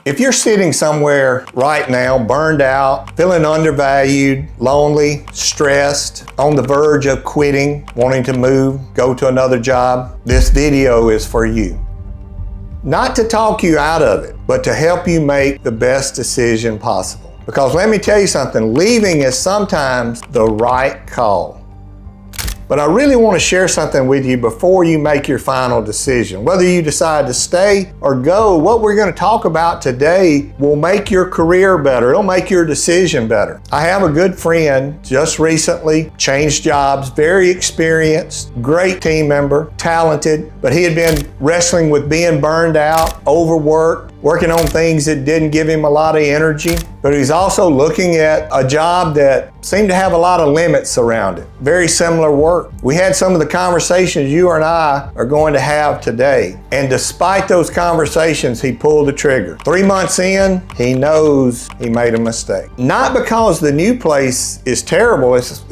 If you're sitting somewhere right now, burned out, feeling undervalued, lonely, stressed, on the verge of quitting, wanting to move, go to another job, this video is for you. Not to talk you out of it, but to help you make the best decision possible. Because let me tell you something, leaving is sometimes the right call. But I really want to share something with you before you make your final decision. Whether you decide to stay or go, what we're going to talk about today will make your career better. It'll make your decision better. I have a good friend just recently changed jobs, very experienced, great team member, talented, but he had been wrestling with being burned out, overworked, working on things that didn't give him a lot of energy. But he's also looking at a job that seemed to have a lot of limits around it. Very similar work. We had some of the conversations you and I are going to have today. And despite those conversations, he pulled the trigger. 3 months in, he knows he made a mistake. Not because the new place is terrible, it's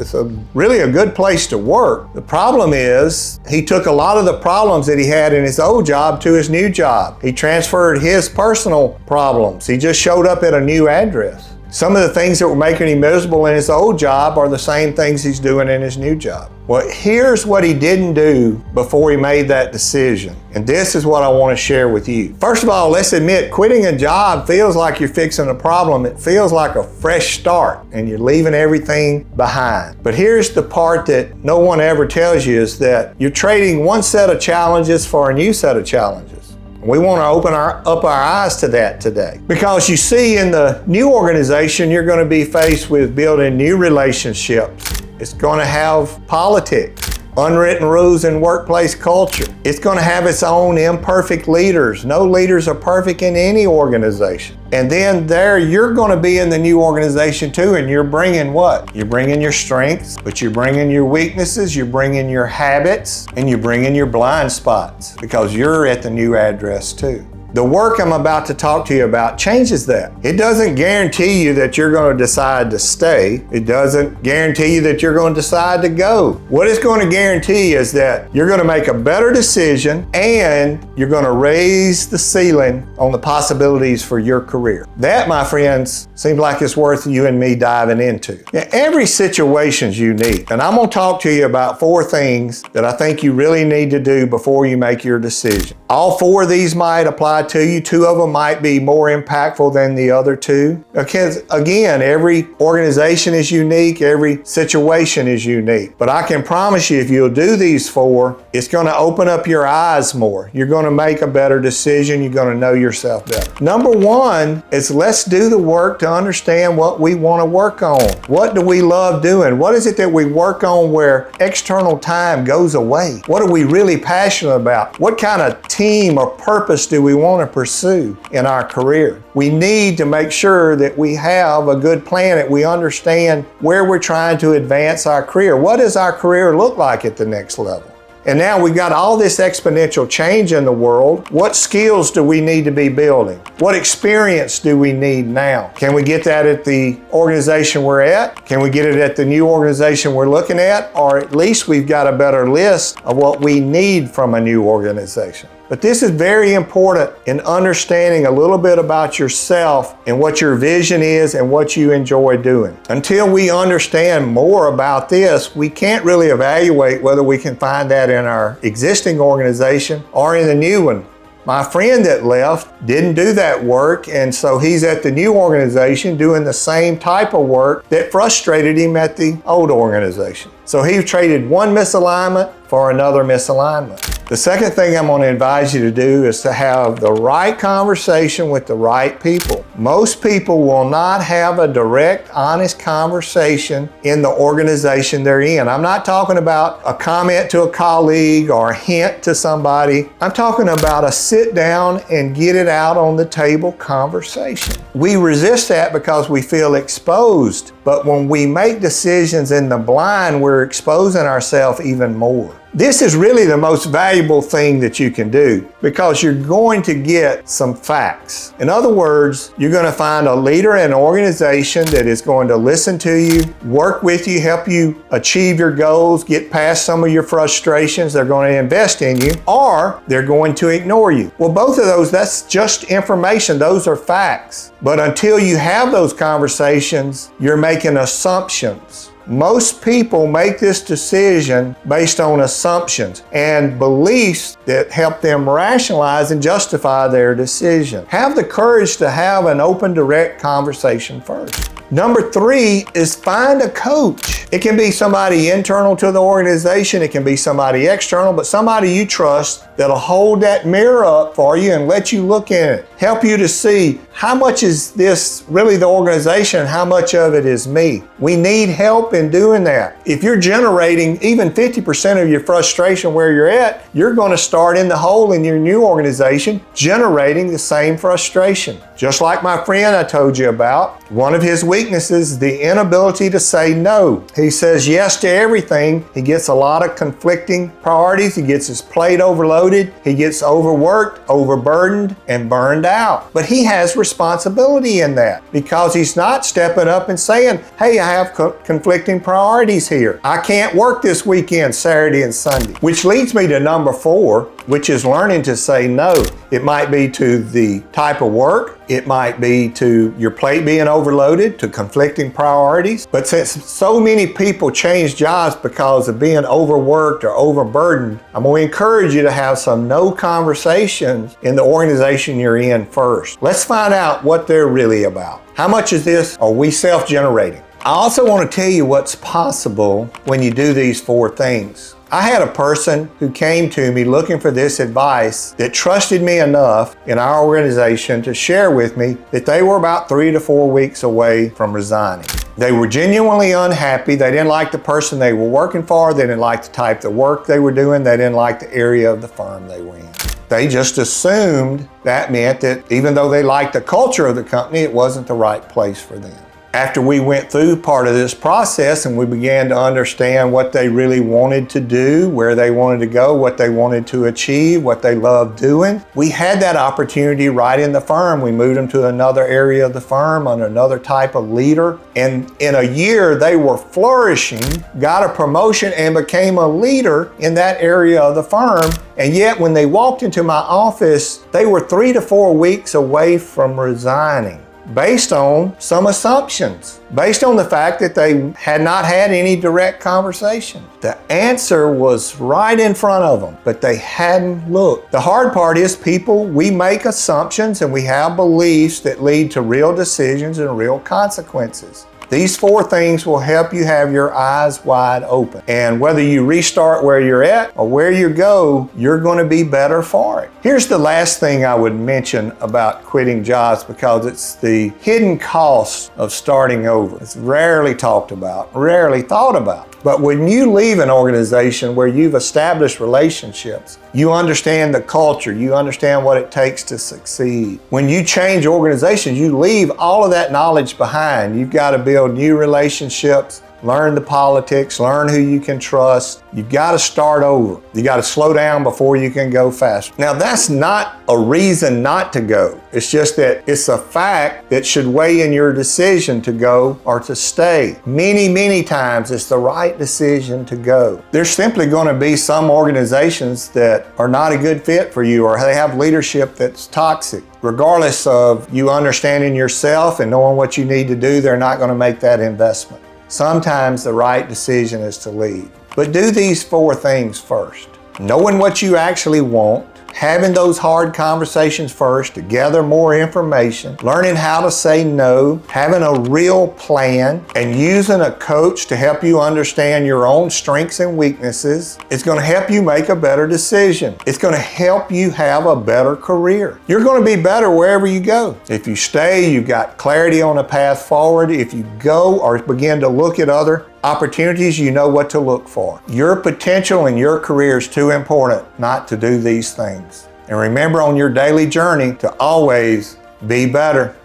really a good place to work. The problem is, he took a lot of the problems that he had in his old job to his new job. He transferred his personal problems. He just showed up at a new address. Some of the things that were making him miserable in his old job are the same things he's doing in his new job. Well, here's what he didn't do before he made that decision. And this is what I want to share with you. First of all, let's admit, quitting a job feels like you're fixing a problem. It feels like a fresh start and you're leaving everything behind. But here's the part that no one ever tells you is that you're trading one set of challenges for a new set of challenges. We want to open up our eyes to that today. Because you see, in the new organization, you're going to be faced with building new relationships. It's going to have politics, unwritten rules and workplace culture. It's going to have its own imperfect leaders. No leaders are perfect in any organization. And then there, you're going to be in the new organization too, and you're bringing what? You're bringing your strengths, but you're bringing your weaknesses, you're bringing your habits, and you're bringing your blind spots, because you're at the new address too. The work I'm about to talk to you about changes that. It doesn't guarantee you that you're going to decide to stay. It doesn't guarantee you that you're going to decide to go. What it's going to guarantee is that you're going to make a better decision and you're going to raise the ceiling on the possibilities for your career. That, my friends, seems like it's worth you and me diving into. Now, every situation's unique, and I'm going to talk to you about 4 things that I think you really need to do before you make your decision. All 4 of these might apply to you. 2 of them might be more impactful than the other 2. Because again, every organization is unique, every situation is unique. But I can promise you, if you'll do these 4, it's going to open up your eyes more. You're going to make a better decision. You're going to know yourself better. Number 1 is, let's do the work to understand what we want to work on. What do we love doing? What is it that we work on where external time goes away? What are we really passionate about? What kind of team or purpose do we want to pursue in our career? We need to make sure that we have a good plan, that we understand where we're trying to advance our career. What does our career look like at the next level? And now we've got all this exponential change in the world. What skills do we need to be building? What experience do we need now? Can we get that at the organization we're at? Can we get it at the new organization we're looking at? Or at least we've got a better list of what we need from a new organization. But this is very important in understanding a little bit about yourself and what your vision is and what you enjoy doing. Until we understand more about this, we can't really evaluate whether we can find that in our existing organization or in the new one. My friend that left didn't do that work, and so he's at the new organization doing the same type of work that frustrated him at the old organization. So he traded one misalignment for another misalignment. The second thing I'm going to advise you to do is to have the right conversation with the right people. Most people will not have a direct, honest conversation in the organization they're in. I'm not talking about a comment to a colleague or a hint to somebody. I'm talking about a sit down and get it out on the table conversation. We resist that because we feel exposed, but when we make decisions in the blind, we're exposing ourselves even more. This is really the most valuable thing that you can do because you're going to get some facts. In other words, you're going to find a leader in an organization that is going to listen to you, work with you, help you achieve your goals, get past some of your frustrations. They're going to invest in you, or they're going to ignore you. Well, both of those, that's just information. Those are facts. But until you have those conversations, you're making assumptions. Most people make this decision based on assumptions and beliefs that help them rationalize and justify their decision. Have the courage to have an open, direct conversation first. Number 3 is find a coach. It can be somebody internal to the organization, it can be somebody external, but somebody you trust that'll hold that mirror up for you and let you look in it. Help you to see how much is this really the organization, how much of it is me. We need help in doing that. If you're generating even 50% of your frustration where you're at, you're going to start in the hole in your new organization generating the same frustration. Just like my friend I told you about, one of his weaknesses is the inability to say no. He says yes to everything. He gets a lot of conflicting priorities. He gets his plate overloaded. He gets overworked, overburdened, and burned out. But he has responsibility in that because he's not stepping up and saying, hey, I have conflicting priorities here. I can't work this weekend, Saturday and Sunday. Which leads me to number 4, which is learning to say no. It might be to the type of work. It might be to your plate being overloaded, to conflicting priorities. But since so many people change jobs because of being overworked or overburdened, I'm going to encourage you to have some no conversations in the organization you're in first. Let's find out what they're really about. How much of this are we self-generating? I also want to tell you what's possible when you do these 4 things. I had a person who came to me looking for this advice that trusted me enough in our organization to share with me that they were about 3 to 4 weeks away from resigning. They were genuinely unhappy. They didn't like the person they were working for. They didn't like the type of work they were doing. They didn't like the area of the firm they were in. They just assumed that meant that even though they liked the culture of the company, it wasn't the right place for them. After we went through part of this process and we began to understand what they really wanted to do, where they wanted to go, what they wanted to achieve, what they loved doing, we had that opportunity right in the firm. We moved them to another area of the firm under another type of leader. And in a year, they were flourishing, got a promotion, and became a leader in that area of the firm. And yet, when they walked into my office, they were 3 to 4 weeks away from resigning, based on some assumptions, based on the fact that they had not had any direct conversation. The answer was right in front of them, but they hadn't looked. The hard part is people, we make assumptions and we have beliefs that lead to real decisions and real consequences. These 4 things will help you have your eyes wide open. And whether you restart where you're at or where you go, you're going to be better for it. Here's the last thing I would mention about quitting jobs, because it's the hidden cost of starting over. It's rarely talked about, rarely thought about. But when you leave an organization where you've established relationships, you understand the culture, you understand what it takes to succeed. When you change organizations, you leave all of that knowledge behind. You've got to build new relationships, learn the politics, learn who you can trust. You've got to start over. You got to slow down before you can go faster. Now, that's not a reason not to go. It's just that it's a fact that should weigh in your decision to go or to stay. Many, many times it's the right decision to go. There's simply going to be some organizations that are not a good fit for you, or they have leadership that's toxic. Regardless of you understanding yourself and knowing what you need to do, they're not going to make that investment. Sometimes the right decision is to leave. But do these 4 things first. Knowing what you actually want, having those hard conversations first to gather more information, learning how to say no, having a real plan, and using a coach to help you understand your own strengths and weaknesses. It's going to help you make a better decision. It's going to help you have a better career. You're going to be better wherever you go. If you stay, you've got clarity on a path forward. If you go or begin to look at other opportunities, you know what to look for. Your potential and your career is too important not to do these things. And remember on your daily journey to always be better.